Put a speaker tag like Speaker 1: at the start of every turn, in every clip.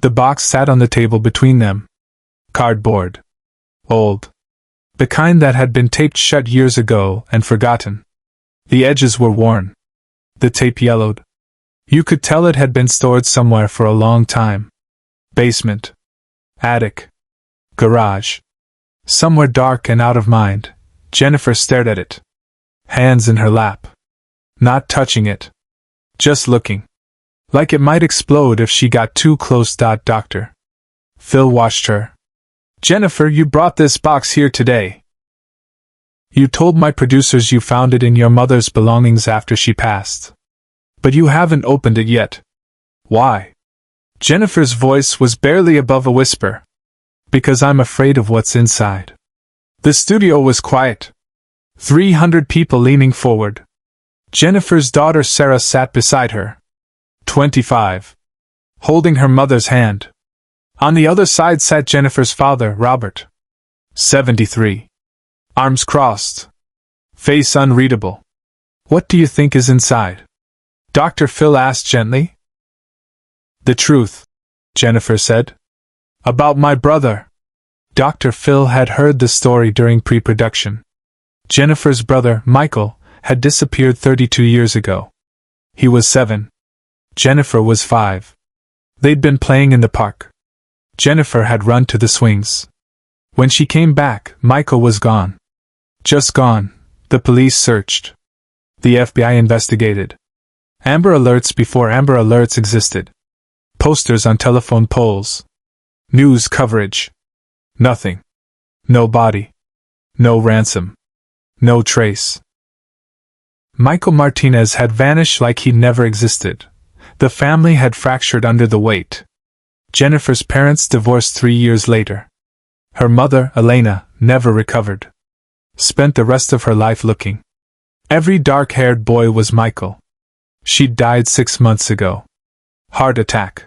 Speaker 1: The box sat on the table between them. Cardboard. Old. The kind that had been taped shut years ago and forgotten. The edges were worn. The tape yellowed. You could tell it had been stored somewhere for a long time. Basement. Attic. Garage. Somewhere dark and out of mind. Jennifer stared at it. Hands in her lap. Not touching it. Just looking. Like it might explode if she got too close. Doctor Phil watched her. Jennifer, you brought this box here today. You told my producers you found it in your mother's belongings after she passed. But you haven't opened it yet. Why? Jennifer's voice was barely above a whisper. Because I'm afraid of what's inside. The studio was quiet. 300 people leaning forward. Jennifer's daughter Sarah sat beside her. 25. Holding her mother's hand. On the other side sat Jennifer's father, Robert. 73. Arms crossed. Face unreadable. What do you think is inside? Dr. Phil asked gently. The truth, Jennifer said. About my brother. Dr. Phil had heard the story during pre-production. Jennifer's brother, Michael, had disappeared 32 years ago. He was 7. Jennifer was 5. They'd been playing in the park. Jennifer had run to the swings. When she came back, Michael was gone. Just gone. The police searched. The FBI investigated. Amber Alerts before Amber Alerts existed. Posters on telephone poles. News coverage. Nothing. No body. No ransom. No trace. Michael Martinez had vanished like he'd never existed. The family had fractured under the weight. Jennifer's parents divorced 3 years later. Her mother, Elena, never recovered. Spent the rest of her life looking. Every dark-haired boy was Michael. She'd died 6 months ago. Heart attack.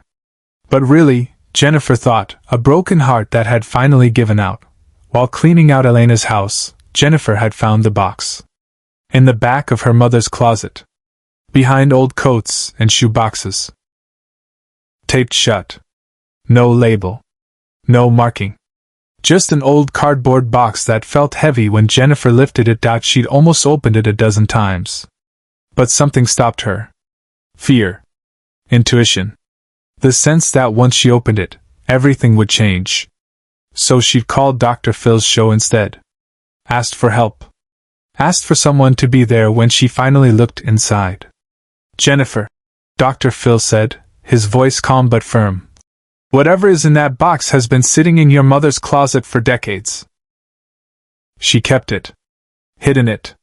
Speaker 1: But really, Jennifer thought, a broken heart that had finally given out. While cleaning out Elena's house, Jennifer had found the box. In the back of her mother's closet. Behind old coats and shoe boxes. Taped shut. No label. No marking. Just an old cardboard box that felt heavy when Jennifer lifted it out. She'd almost opened it a dozen times. But something stopped her. Fear. Intuition. The sense that once she opened it, everything would change. So she'd called Dr. Phil's show instead. Asked for help. Asked for someone to be there when she finally looked inside. Jennifer, Dr. Phil said, his voice calm but firm. Whatever is in that box has been sitting in your mother's closet for decades. She kept it. Hidden it.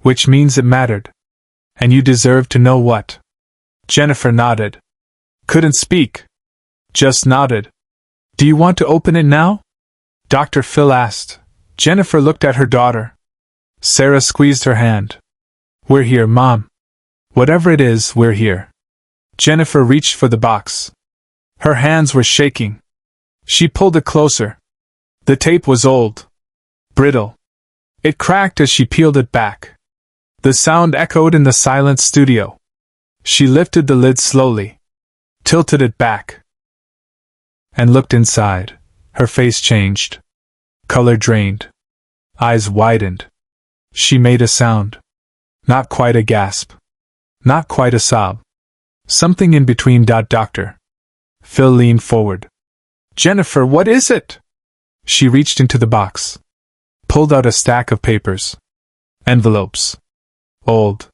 Speaker 1: Which means it mattered. And you deserve to know what. Jennifer nodded. Couldn't speak. Just nodded. Do you want to open it now? Dr. Phil asked. Jennifer looked at her daughter. Sarah squeezed her hand. We're here, Mom. Whatever it is, we're here. Jennifer reached for the box. Her hands were shaking. She pulled it closer. The tape was old. Brittle. It cracked as she peeled it back. The sound echoed in the silent studio. She lifted the lid slowly. Tilted it back. And looked inside. Her face changed. Color drained. Eyes widened. She made a sound. Not quite a gasp. Not quite a sob. Something in between. Doctor Phil leaned forward. Jennifer, what is it? She reached into the box. Pulled out a stack of papers. Envelopes. Old.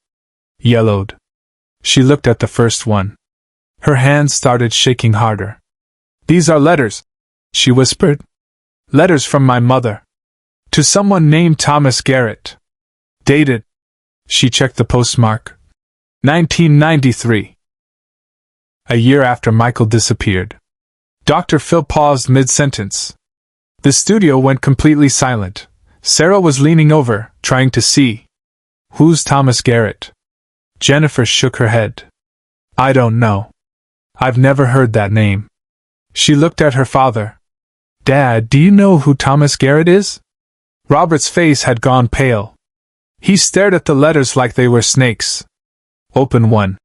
Speaker 1: Yellowed. She looked at the first one. Her hands started shaking harder. These are letters, she whispered. Letters from my mother. To someone named Thomas Garrett. Dated. She checked the postmark. 1993. A year after Michael disappeared. Dr. Phil paused mid-sentence. The studio went completely silent. Sarah was leaning over, trying to see. Who's Thomas Garrett? Jennifer shook her head. I don't know. I've never heard that name. She looked at her father. Dad, do you know who Thomas Garrett is? Robert's face had gone pale. He stared at the letters like they were snakes. Open one.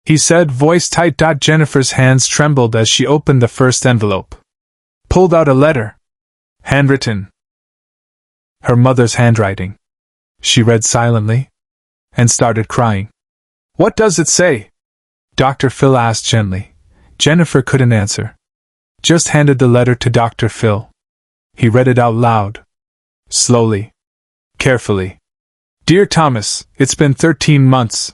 Speaker 1: he said, voice tight. Jennifer's hands trembled as she opened the first envelope. Pulled out a letter. Handwritten. Her mother's handwriting. She read silently. And started crying. What does it say? Dr. Phil asked gently. Jennifer couldn't answer. Just handed the letter to Dr. Phil. He read it out loud. Slowly. Carefully. Dear Thomas, it's been 13 months.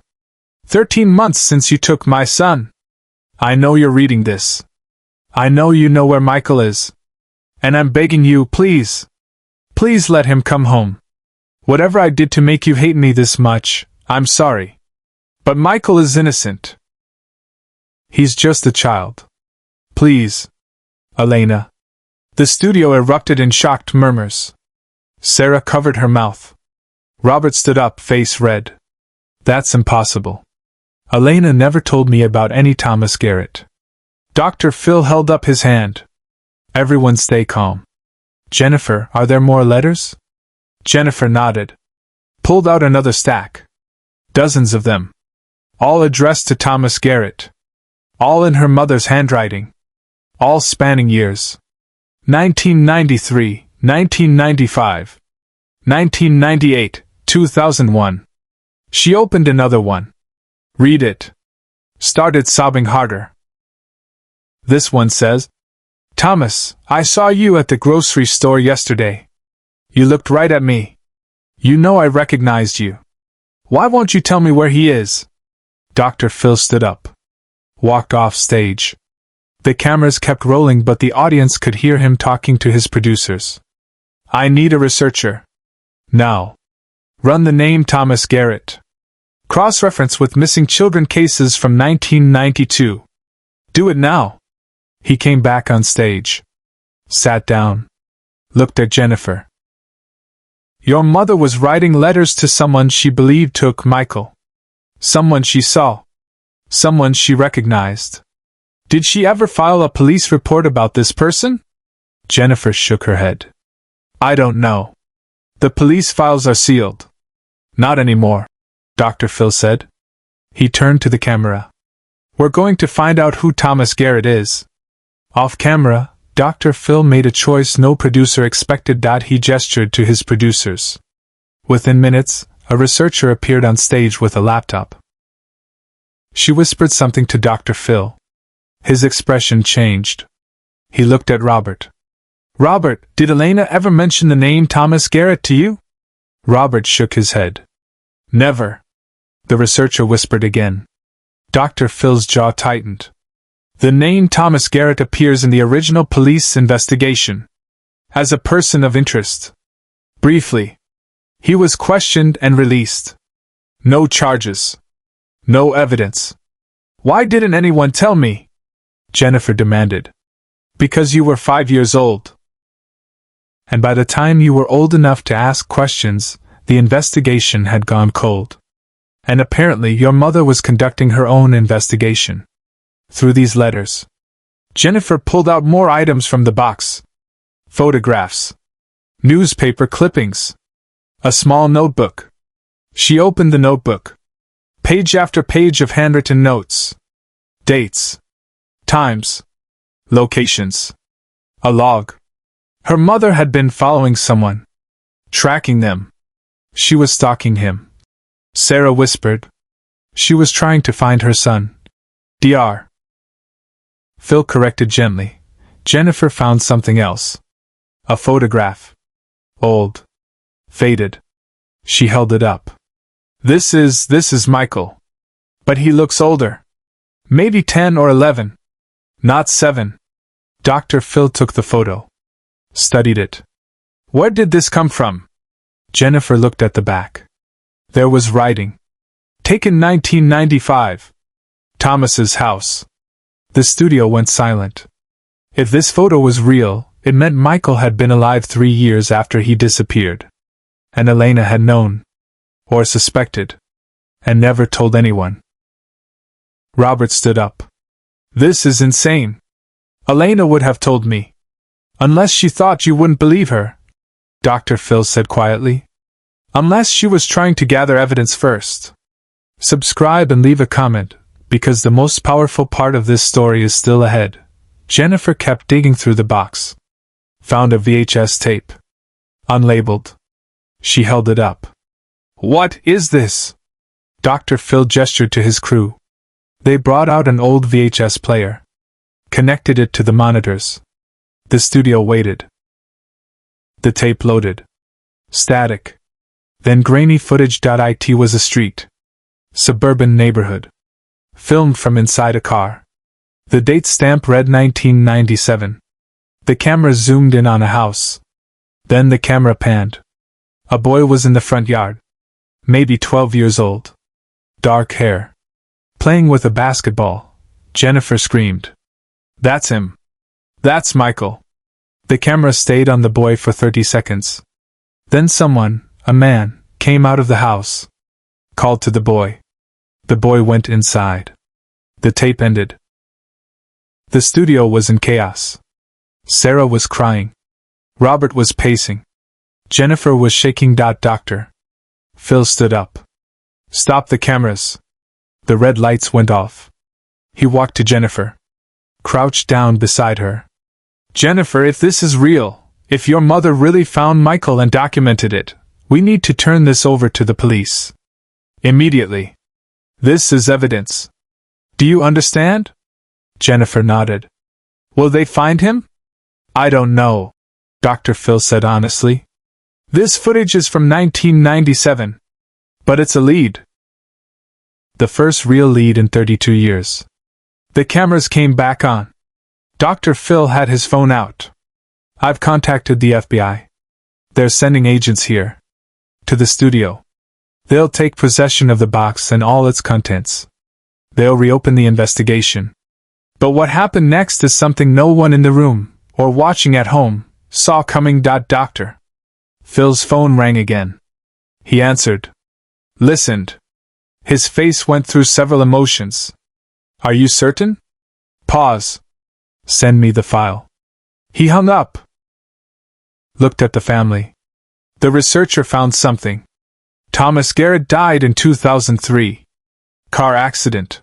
Speaker 1: 13 months since you took my son. I know you're reading this. I know you know where Michael is. And I'm begging you, please. Please let him come home. Whatever I did to make you hate me this much, I'm sorry. But Michael is innocent. He's just a child. Please. Elena. The studio erupted in shocked murmurs. Sarah covered her mouth. Robert stood up, face red. That's impossible. Elena never told me about any Thomas Garrett. Dr. Phil held up his hand. Everyone stay calm. Jennifer, are there more letters? Jennifer nodded. Pulled out another stack. Dozens of them. All addressed to Thomas Garrett. All in her mother's handwriting. All spanning years. 1993, 1995, 1998, 2001. She opened another one. Read it. Started sobbing harder. This one says, Thomas, I saw you at the grocery store yesterday. You looked right at me. You know I recognized you. Why won't you tell me where he is? Dr. Phil stood up. Walked off stage. The cameras kept rolling, but the audience could hear him talking to his producers. I need a researcher. Now. Run the name Thomas Garrett. Cross-reference with missing children cases from 1992. Do it now. He came back on stage. Sat down. Looked at Jennifer. Your mother was writing letters to someone she believed took Michael. Someone she saw. Someone she recognized. Did she ever file a police report about this person? Jennifer shook her head. I don't know. The police files are sealed. Not anymore, Dr. Phil said. He turned to the camera. We're going to find out who Thomas Garrett is. Off camera, Dr. Phil made a choice no producer expected. He gestured to his producers. Within minutes, a researcher appeared on stage with a laptop. She whispered something to Dr. Phil. His expression changed. He looked at Robert. Robert, did Elena ever mention the name Thomas Garrett to you? Robert shook his head. Never. The researcher whispered again. Dr. Phil's jaw tightened. The name Thomas Garrett appears in the original police investigation. As a person of interest. Briefly. He was questioned and released. No charges. No evidence. Why didn't anyone tell me? Jennifer demanded. Because you were 5 years old. And by the time you were old enough to ask questions, the investigation had gone cold. And apparently your mother was conducting her own investigation. Through these letters. Jennifer pulled out more items from the box. Photographs. Newspaper clippings. A small notebook. She opened the notebook. Page after page of handwritten notes. Dates. Times. Locations. A log. Her mother had been following someone. Tracking them. She was stalking him. Sarah whispered. She was trying to find her son. Dr. Phil corrected gently. Jennifer found something else. A photograph. Old. Faded. She held it up. This is Michael. But he looks older. Maybe 10 or 11. Not 7. Dr. Phil took the photo. Studied it. Where did this come from? Jennifer looked at the back. There was writing. Taken 1995. Thomas's house. The studio went silent. If this photo was real, it meant Michael had been alive 3 years after he disappeared. And Elena had known. Or suspected. And never told anyone. Robert stood up. This is insane. Elena would have told me. Unless she thought you wouldn't believe her, Dr. Phil said quietly. Unless she was trying to gather evidence first. Subscribe and leave a comment. Because the most powerful part of this story is still ahead. Jennifer kept digging through the box. Found a VHS tape. Unlabeled. She held it up. "What is this?" Dr. Phil gestured to his crew. They brought out an old VHS player. Connected it to the monitors. The studio waited. The tape loaded. Static. Then grainy footage. It was a street. Suburban neighborhood. Filmed from inside a car. The date stamp read 1997. The camera zoomed in on a house. Then the camera panned. A boy was in the front yard. Maybe 12 years old. Dark hair. Playing with a basketball. Jennifer screamed. "That's him. That's Michael." The camera stayed on the boy for 30 seconds. Then someone, a man, came out of the house. Called to the boy. The boy went inside. The tape ended. The studio was in chaos. Sarah was crying. Robert was pacing. Jennifer was shaking. Dr. Phil stood up. "Stop the cameras." The red lights went off. He walked to Jennifer. Crouched down beside her. "Jennifer, if this is real, if your mother really found Michael and documented it, we need to turn this over to the police. Immediately. This is evidence. Do you understand?" Jennifer nodded. "Will they find him?" "I don't know," Dr. Phil said honestly. "This footage is from 1997. But it's a lead. The first real lead in 32 years. The cameras came back on. Dr. Phil had his phone out. "I've contacted the FBI. They're sending agents here. To the studio. They'll take possession of the box and all its contents. They'll reopen the investigation. But what happened next is something no one in the room, or watching at home, saw coming. Dr. Phil's phone rang again. He answered. Listened. His face went through several emotions. "Are you certain?" Pause. "Send me the file." He hung up. Looked at the family. The researcher found something. Thomas Garrett died in 2003. Car accident.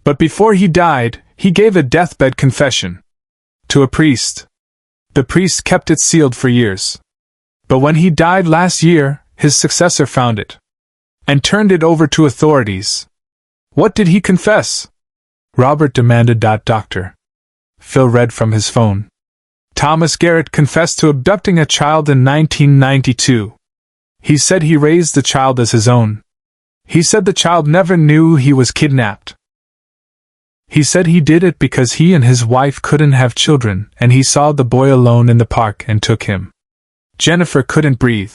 Speaker 1: But before he died, he gave a deathbed confession. To a priest. The priest kept it sealed for years. But when he died last year, his successor found it. And turned it over to authorities. What did he confess? Robert demanded. Dr. Phil read from his phone. Thomas Garrett confessed to abducting a child in 1992. He said he raised the child as his own. He said the child never knew he was kidnapped. He said he did it because he and his wife couldn't have children, and he saw the boy alone in the park and took him. Jennifer couldn't breathe.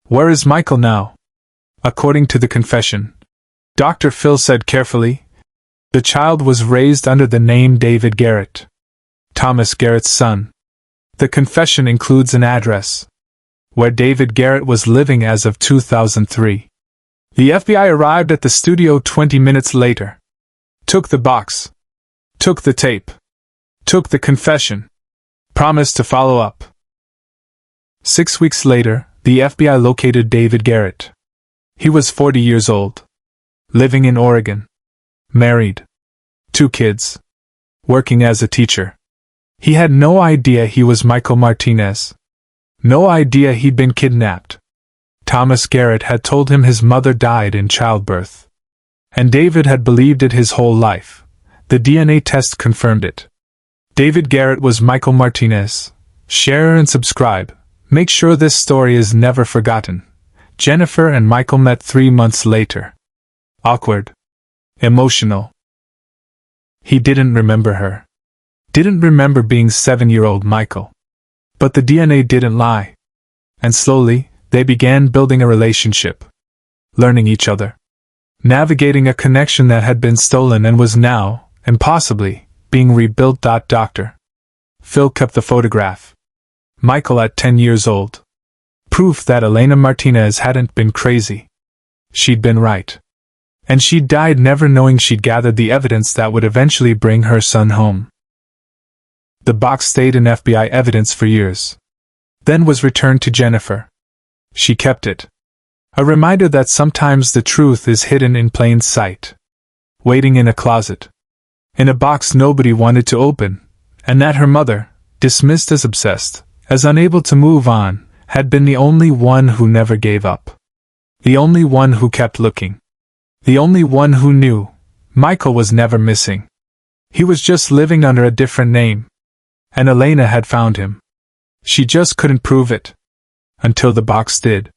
Speaker 1: Where is Michael now? According to the confession, Dr. Phil said carefully, the child was raised under the name David Garrett, Thomas Garrett's son. The confession includes an address where David Garrett was living as of 2003. The FBI arrived at the studio 20 minutes later. Took the box. Took the tape. Took the confession. Promised to follow up. 6 weeks later, the FBI located David Garrett. He was 40 years old. Living in Oregon. Married. 2 kids. Working as a teacher. He had no idea he was Michael Martinez. No idea he'd been kidnapped. Thomas Garrett had told him his mother died in childbirth. And David had believed it his whole life. The DNA test confirmed it. David Garrett was Michael Martinez. Share and subscribe. Make sure this story is never forgotten. Jennifer and Michael met 3 months later. Awkward. Emotional. He didn't remember her. Didn't remember being 7-year-old Michael. But the DNA didn't lie. And slowly, they began building a relationship. Learning each other. Navigating a connection that had been stolen and was now, impossibly, being rebuilt. Dr. Phil kept the photograph. Michael at 10 years old. Proof that Elena Martinez hadn't been crazy. She'd been right. And she'd died never knowing she'd gathered the evidence that would eventually bring her son home. The box stayed in FBI evidence for years. Then was returned to Jennifer. She kept it. A reminder that sometimes the truth is hidden in plain sight. waiting in a closet. In a box nobody wanted to open, and that her mother, dismissed as obsessed, as unable to move on, had been the only one who never gave up. The only one who kept looking. The only one who knew Michael was never missing. He was just living under a different name. And Elena had found him. She just couldn't prove it. Until the box did.